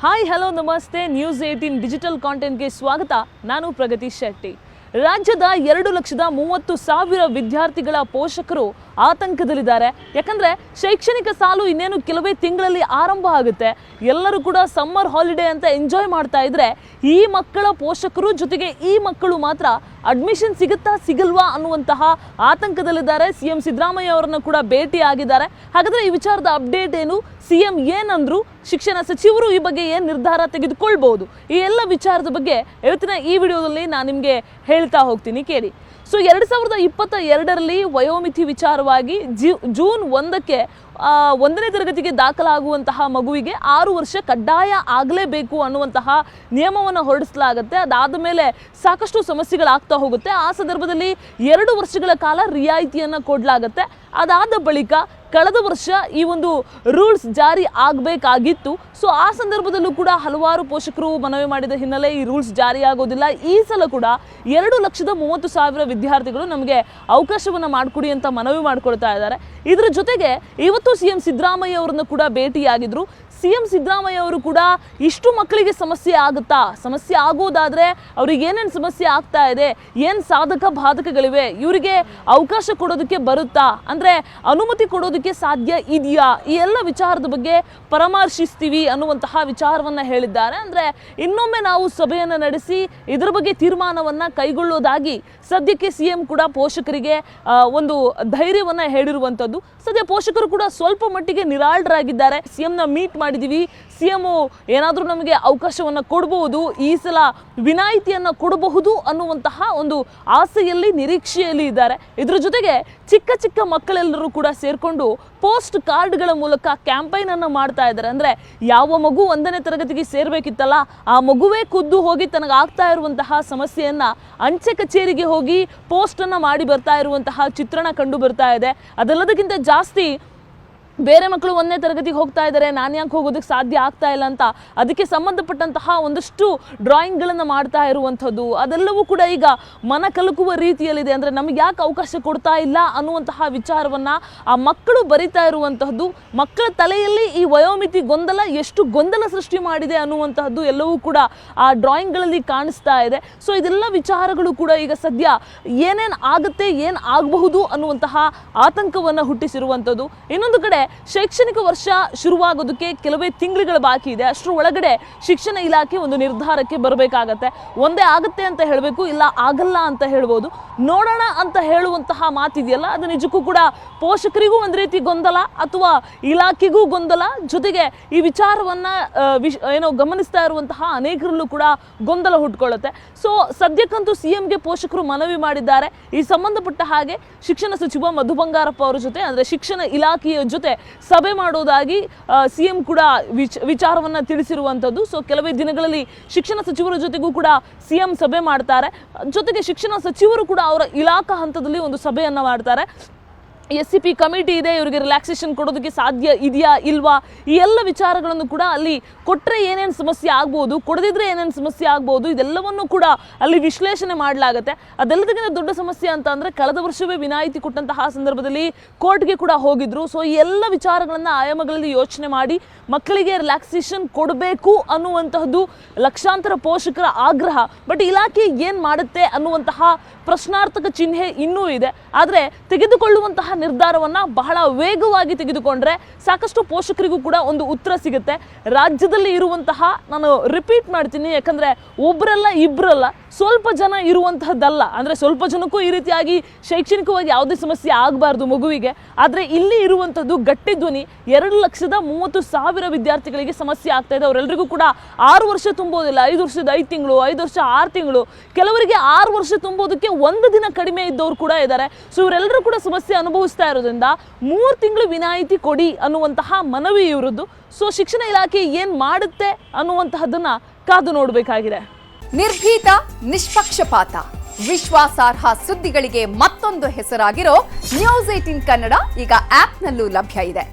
Hi hello ನಮಸ್ತೆ news 18 digital ಕಾಂಟೆಂಟ್ಗೆ ಸ್ವಾಗತ. ನಾನು ಪ್ರಗತಿ ಶೆಟ್ಟಿ. ರಾಜ್ಯದ 2,30,000 ವಿದ್ಯಾರ್ಥಿಗಳ ಪೋಷಕರು ಆತಂಕದಲ್ಲಿದ್ದಾರೆ. ಯಾಕಂದ್ರೆ ಶೈಕ್ಷಣಿಕ ಸಾಲು ಇನ್ನೇನು ಕೆಲವೇ ತಿಂಗಳಲ್ಲಿ ಆರಂಭ ಆಗುತ್ತೆ. ಎಲ್ಲರೂ ಕೂಡ ಸಮ್ಮರ್ ಹಾಲಿಡೇ ಅಂತ ಎಂಜಾಯ್ ಮಾಡ್ತಾ ಇದ್ರೆ ಈ ಮಕ್ಕಳ ಪೋಷಕರು ಜೊತೆಗೆ ಈ ಮಕ್ಕಳು ಮಾತ್ರ ಅಡ್ಮಿಷನ್ ಸಿಗುತ್ತಾ ಸಿಗಲ್ವಾ ಅನ್ನುವಂತಹ ಆತಂಕದಲ್ಲಿದ್ದಾರೆ. ಸಿಎಂ ಸಿದ್ದರಾಮಯ್ಯ ಅವರನ್ನು ಕೂಡ ಭೇಟಿ ಆಗಿದ್ದಾರೆ. ಹಾಗಾದ್ರೆ ಈ ವಿಚಾರದ ಅಪ್ಡೇಟ್ ಏನು, ಸಿಎಂ ಏನಂದ್ರು, ಶಿಕ್ಷಣ ಸಚಿವರು ಈ ಬಗ್ಗೆ ಏನು ನಿರ್ಧಾರ ತೆಗೆದುಕೊಳ್ಬಹುದು, ಈ ಎಲ್ಲ ವಿಚಾರದ ಬಗ್ಗೆ ಇವತ್ತಿನ ಈ ವಿಡಿಯೋದಲ್ಲಿ ನಾನು ನಿಮಗೆ ಹೇಳ್ತಾ ಹೋಗ್ತೀನಿ, ಕೇಳಿ. ಸೊ 2022ರಲ್ಲಿ ವಯೋಮಿತಿ ವಿಚಾರವಾಗಿ ಜೂನ್ 1ಕ್ಕೆ 1ನೇ ತರಗತಿಗೆ ದಾಖಲಾಗುವಂತಹ ಮಗುವಿಗೆ 6 ವರ್ಷ ಕಡ್ಡಾಯ ಆಗಲೇಬೇಕು ಅನ್ನುವಂತಹ ನಿಯಮವನ್ನು ಹೊರಡಿಸಲಾಗುತ್ತೆ. ಅದಾದ ಮೇಲೆ ಸಾಕಷ್ಟು ಸಮಸ್ಯೆಗಳಾಗ್ತಾ ಹೋಗುತ್ತೆ. ಆ ಸಂದರ್ಭದಲ್ಲಿ 2 ವರ್ಷಗಳ ಕಾಲ ರಿಯಾಯಿತಿಯನ್ನು ಕೊಡಲಾಗುತ್ತೆ. ಅದಾದ ಬಳಿಕ ಕಳೆದ ವರ್ಷ ಈ ಒಂದು ರೂಲ್ಸ್ ಜಾರಿ ಆಗಬೇಕಾಗಿತ್ತು. ಸೊ ಆ ಸಂದರ್ಭದಲ್ಲೂ ಕೂಡ ಹಲವಾರು ಪೋಷಕರು ಮನವಿ ಮಾಡಿದ ಹಿನ್ನೆಲೆ ಈ ರೂಲ್ಸ್ ಜಾರಿ ಆಗೋದಿಲ್ಲ. ಈ ಸಲ ಕೂಡ 2,30,000 ವಿದ್ಯಾರ್ಥಿಗಳು ನಮಗೆ ಅವಕಾಶವನ್ನು ಮಾಡಿಕೊಡಿ ಅಂತ ಮನವಿ ಮಾಡ್ಕೊಳ್ತಾ ಇದ್ದಾರೆ. ಇದರ ಜೊತೆಗೆ ಇವತ್ತು ಸಿಎಂ ಸಿದ್ದರಾಮಯ್ಯ ಅವರನ್ನು ಕೂಡ ಭೇಟಿಯಾಗಿದ್ರು. ಸಿಎಂ ಸಿದ್ದರಾಮಯ್ಯ ಅವರು ಕೂಡ ಇಷ್ಟು ಮಕ್ಕಳಿಗೆ ಸಮಸ್ಯೆ ಆಗುತ್ತಾ, ಸಮಸ್ಯೆ ಆಗೋದಾದ್ರೆ ಅವ್ರಿಗೆ ಏನೇನು ಸಮಸ್ಯೆ ಆಗ್ತಾ ಇದೆ, ಏನು ಸಾಧಕ ಬಾಧಕಗಳಿವೆ, ಇವರಿಗೆ ಅವಕಾಶ ಕೊಡೋದಕ್ಕೆ ಬರುತ್ತಾ, ಅಂದರೆ ಅನುಮತಿ ಕೊಡೋದಕ್ಕೆ ಸಾಧ್ಯ ಇದೆಯಾ, ಈ ಎಲ್ಲ ವಿಚಾರದ ಬಗ್ಗೆ ಪರಾಮರ್ಶಿಸ್ತೀವಿ ಅನ್ನುವಂತಹ ವಿಚಾರವನ್ನು ಹೇಳಿದ್ದಾರೆ. ಅಂದರೆ ಇನ್ನೊಮ್ಮೆ ನಾವು ಸಭೆಯನ್ನು ನಡೆಸಿ ಇದರ ಬಗ್ಗೆ ತೀರ್ಮಾನವನ್ನು ಕೈಗೊಳ್ಳೋದಾಗಿ ಸದ್ಯಕ್ಕೆ ಸಿಎಂ ಕೂಡ ಪೋಷಕರಿಗೆ ಒಂದು ಧೈರ್ಯವನ್ನು ಹೇಳಿರುವಂಥದ್ದು. ಸದ್ಯ ಪೋಷಕರು ಕೂಡ ಸ್ವಲ್ಪ ಮಟ್ಟಿಗೆ ನಿರಾಳರಾಗಿದ್ದಾರೆ. ಸಿಎಂನ ಮೀಟ್ ಮಾಡಿದ್ದೀವಿ, ಸಿಎಂ ಏನಾದರೂ ನಮಗೆ ಅವಕಾಶವನ್ನು ಕೊಡಬಹುದು, ಈ ಸಲ ವಿನಾಯಿತಿಯನ್ನು ಕೊಡಬಹುದು ಅನ್ನುವಂತಹ ಒಂದು ಆಸೆಯಲ್ಲಿ, ನಿರೀಕ್ಷೆಯಲ್ಲಿ ಇದ್ದಾರೆ. ಇದರ ಜೊತೆಗೆ ಚಿಕ್ಕ ಚಿಕ್ಕ ಮಕ್ಕಳೆಲ್ಲರೂ ಕೂಡ ಸೇರಿಕೊಂಡು ಪೋಸ್ಟ್ ಕಾರ್ಡ್ಗಳ ಮೂಲಕ ಕ್ಯಾಂಪೈನ್ ಅನ್ನು ಮಾಡ್ತಾ ಇದ್ದಾರೆ. ಅಂದರೆ ಯಾವ ಮಗು 1ನೇ ತರಗತಿಗೆ ಸೇರಬೇಕಿತ್ತಲ್ಲ, ಆ ಮಗುವೇ ಖುದ್ದು ಹೋಗಿ ತನಗೆ ಆಗ್ತಾ ಇರುವಂತಹ ಸಮಸ್ಯೆಯನ್ನು ಅಂಚೆ ಕಚೇರಿಗೆ ಹೋಗಿ ಪೋಸ್ಟನ್ನು ಮಾಡಿ ಬರ್ತಾ ಇರುವಂತಹ ಚಿತ್ರಣ ಕಂಡು ಬರ್ತಾ ಇದೆ. ಅದೆಲ್ಲದಕ್ಕಿಂತ ಜಾಸ್ತಿ ಬೇರೆ ಮಕ್ಕಳು 1ನೇ ತರಗತಿಗೆ ಹೋಗ್ತಾ ಇದ್ದಾರೆ, ನಾನು ಯಾಕೆ ಹೋಗೋದಕ್ಕೆ ಸಾಧ್ಯ ಆಗ್ತಾ ಇಲ್ಲ ಅಂತ ಅದಕ್ಕೆ ಸಂಬಂಧಪಟ್ಟಂತಹ ಒಂದಷ್ಟು ಡ್ರಾಯಿಂಗ್ಗಳನ್ನು ಮಾಡ್ತಾ ಇರುವಂಥದ್ದು, ಅದೆಲ್ಲವೂ ಕೂಡ ಈಗ ಮನ ಕಲಕುವ ರೀತಿಯಲ್ಲಿದೆ. ಅಂದರೆ ನಮಗೆ ಯಾಕೆ ಅವಕಾಶ ಕೊಡ್ತಾ ಇಲ್ಲ ಅನ್ನುವಂತಹ ವಿಚಾರವನ್ನು ಆ ಮಕ್ಕಳು ಬರಿತಾ ಇರುವಂತಹದ್ದು, ಮಕ್ಕಳ ತಲೆಯಲ್ಲಿ ಈ ವಯೋಮಿತಿ ಗೊಂದಲ ಎಷ್ಟು ಗೊಂದಲ ಸೃಷ್ಟಿ ಮಾಡಿದೆ ಅನ್ನುವಂತಹದ್ದು ಎಲ್ಲವೂ ಕೂಡ ಆ ಡ್ರಾಯಿಂಗ್ಗಳಲ್ಲಿ ಕಾಣಿಸ್ತಾ ಇದೆ. ಸೊ ಇದೆಲ್ಲ ವಿಚಾರಗಳು ಕೂಡ ಈಗ ಸದ್ಯ ಏನೇನು ಆಗುತ್ತೆ, ಏನು ಆಗಬಹುದು ಅನ್ನುವಂತಹ ಆತಂಕವನ್ನು ಹುಟ್ಟಿಸಿರುವಂಥದ್ದು. ಇನ್ನೊಂದು ಕಡೆ ಶೈಕ್ಷಣಿಕ ವರ್ಷ ಶುರುವಾಗೋದಕ್ಕೆ ಕೆಲವೇ ತಿಂಗಳುಗಳ ಬಾಕಿ ಇದೆ. ಅಷ್ಟರ ಒಳಗಡೆ ಶಿಕ್ಷಣ ಇಲಾಖೆ ಒಂದು ನಿರ್ಧಾರಕ್ಕೆ ಬರಬೇಕಾಗತ್ತೆ. ಒಂದೇ ಆಗುತ್ತೆ ಅಂತ ಹೇಳಬೇಕು, ಇಲ್ಲ ಆಗಲ್ಲ ಅಂತ ಹೇಳ್ಬೋದು. ನೋಡೋಣ ಅಂತ ಹೇಳುವಂತಹ ಮಾತಿದೆಯಲ್ಲ, ಅದು ನಿಜಕ್ಕೂ ಕೂಡ ಪೋಷಕರಿಗೂ ಒಂದು ರೀತಿ ಗೊಂದಲ ಅಥವಾ ಇಲಾಖೆಗೂ ಗೊಂದಲ, ಜೊತೆಗೆ ಈ ವಿಚಾರವನ್ನ ಗಮನಿಸ್ತಾ ಇರುವಂತಹ ಅನೇಕರಲ್ಲೂ ಕೂಡ ಗೊಂದಲ ಹುಟ್ಕೊಳ್ಳುತ್ತೆ. ಸೊ ಸದ್ಯಕ್ಕಂತೂ ಸಿಎಂಗೆ ಪೋಷಕರು ಮನವಿ ಮಾಡಿದ್ದಾರೆ. ಈ ಸಂಬಂಧಪಟ್ಟ ಹಾಗೆ ಶಿಕ್ಷಣ ಸಚಿವ ಮಧು ಬಂಗಾರಪ್ಪ ಅವರ ಜೊತೆ, ಅಂದರೆ ಶಿಕ್ಷಣ ಇಲಾಖೆಯ ಜೊತೆ ಸಭೆ ಮಾಡೋದಾಗಿ ಸಿಎಂ ಕೂಡ ವಿಚಾರವನ್ನ ತಿಳಿಸಿರುವಂಥದ್ದು. ಸೊ ಕೆಲವೇ ದಿನಗಳಲ್ಲಿ ಶಿಕ್ಷಣ ಸಚಿವರ ಜೊತೆಗೂ ಕೂಡ ಸಿಎಂ ಸಭೆ ಮಾಡ್ತಾರೆ. ಜೊತೆಗೆ ಶಿಕ್ಷಣ ಸಚಿವರು ಕೂಡ ಅವರ ಇಲಾಖಾ ಹಂತದಲ್ಲಿ ಒಂದು ಸಭೆಯನ್ನ ಮಾಡ್ತಾರೆ. SCP ಕಮಿಟಿ ಇದೆ, ಇವರಿಗೆ ರಿಲ್ಯಾಕ್ಸೇಷನ್ ಕೊಡೋದಕ್ಕೆ ಸಾಧ್ಯ ಇದೆಯಾ ಇಲ್ವಾ, ಈ ಎಲ್ಲ ವಿಚಾರಗಳನ್ನು ಕೂಡ ಅಲ್ಲಿ ಕೊಟ್ಟರೆ ಏನೇನು ಸಮಸ್ಯೆ ಆಗ್ಬೋದು, ಕೊಡದಿದ್ರೆ ಏನೇನು ಸಮಸ್ಯೆ ಆಗ್ಬೋದು, ಇದೆಲ್ಲವನ್ನು ಕೂಡ ಅಲ್ಲಿ ವಿಶ್ಲೇಷಣೆ ಮಾಡಲಾಗುತ್ತೆ. ಅದೆಲ್ಲದಕ್ಕಿಂತ ದೊಡ್ಡ ಸಮಸ್ಯೆ ಅಂತ ಅಂದರೆ ಕಳೆದ ವರ್ಷವೇ ವಿನಾಯಿತಿ ಕೊಟ್ಟಂತಹ ಸಂದರ್ಭದಲ್ಲಿ ಕೋರ್ಟ್ಗೆ ಕೂಡ ಹೋಗಿದ್ರು. ಸೊ ಈ ಎಲ್ಲ ವಿಚಾರಗಳನ್ನು ಆಯಾಮಗಳಲ್ಲಿ ಯೋಚನೆ ಮಾಡಿ ಮಕ್ಕಳಿಗೆ ರಿಲ್ಯಾಕ್ಸೇಷನ್ ಕೊಡಬೇಕು ಅನ್ನುವಂತಹದ್ದು ಲಕ್ಷಾಂತರ ಪೋಷಕರ ಆಗ್ರಹ. ಬಟ್ ಇಲಾಖೆ ಏನು ಮಾಡುತ್ತೆ ಅನ್ನುವಂತಹ ಪ್ರಶ್ನಾರ್ಥಕ ಚಿಹ್ನೆ ಇನ್ನೂ ಇದೆ. ಆದರೆ ತೆಗೆದುಕೊಳ್ಳುವಂತಹ ನಿರ್ಧಾರವನ್ನು ಬಹಳ ವೇಗವಾಗಿ ತೆಗೆದುಕೊಂಡ್ರೆ ಸಾಕಷ್ಟು ಪೋಷಕರಿಗೂ ಕೂಡ ಒಂದು ಉತ್ತರ ಸಿಗುತ್ತೆ. ರಾಜ್ಯದಲ್ಲಿ ಇರುವಂತಹ, ನಾನು ರಿಪೀಟ್ ಮಾಡ್ತೀನಿ ಯಾಕಂದರೆ ಒಬ್ಬರಲ್ಲ ಇಬ್ಬರಲ್ಲ, ಸ್ವಲ್ಪ ಜನ ಇರುವಂತಹದ್ದಲ್ಲ. ಅಂದರೆ ಸ್ವಲ್ಪ ಜನಕ್ಕೂ ಈ ರೀತಿಯಾಗಿ ಶೈಕ್ಷಣಿಕವಾಗಿ ಯಾವುದೇ ಸಮಸ್ಯೆ ಆಗಬಾರ್ದು ಮಗುವಿಗೆ. ಆದರೆ ಇಲ್ಲಿ ಇರುವಂಥದ್ದು ಗಟ್ಟಿ ಧ್ವನಿ, 2,30,000 ವಿದ್ಯಾರ್ಥಿಗಳಿಗೆ ಸಮಸ್ಯೆ ಆಗ್ತಾ ಇದೆ. ಅವರೆಲ್ಲರಿಗೂ ಕೂಡ 6 ವರ್ಷ ತುಂಬೋದಿಲ್ಲ, 5 ವರ್ಷದ 5 ತಿಂಗಳು, 5 ವರ್ಷ 6 ತಿಂಗಳು, ಕೆಲವರಿಗೆ 6 ವರ್ಷ ತುಂಬೋದಕ್ಕೆ 1 ದಿನ ಕಡಿಮೆ ಇದ್ದವರು ಕೂಡ ಇದ್ದಾರೆ. ಸೊ ಇವರೆಲ್ಲರೂ ಕೂಡ ಸಮಸ್ಯೆ ಅನುಭವಿಸ್ತಾ ಇರೋದ್ರಿಂದ 3 ತಿಂಗಳು ವಿನಾಯಿತಿ ಕೊಡಿ ಅನ್ನುವಂತಹ ಮನವಿ ಇವರದ್ದು. ಸೊ ಶಿಕ್ಷಣ ಇಲಾಖೆ ಏನು ಮಾಡುತ್ತೆ ಅನ್ನುವಂತಹದನ್ನ ಕಾದು ನೋಡಬೇಕಾಗಿದೆ. ನಿರ್ಭೀತ, ನಿಷ್ಪಕ್ಷಪಾತ, ವಿಶ್ವಾಸಾರ್ಹ ಸುದ್ದಿಗಳಿಗೆ ಮತ್ತೊಂದು ಹೆಸರಾಗಿರೋ ನ್ಯೂಸ್ 18 ಕನ್ನಡ ಈಗ ಆಪ್ನಲ್ಲೂ ಲಭ್ಯ ಇದೆ.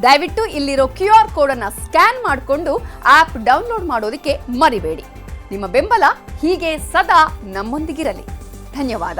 ದಯವಿಟ್ಟು ಇಲ್ಲಿರೋ QR ಕೋಡ್ ಅನ್ನು ಸ್ಕ್ಯಾನ್ ಮಾಡಿಕೊಂಡು ಆಪ್ ಡೌನ್ಲೋಡ್ ಮಾಡೋದಕ್ಕೆ ಮರಿಬೇಡಿ. ನಿಮ್ಮ ಬೆಂಬಲ ಹೀಗೆ ಸದಾ ನಮ್ಮೊಂದಿಗಿರಲಿ. ಧನ್ಯವಾದ.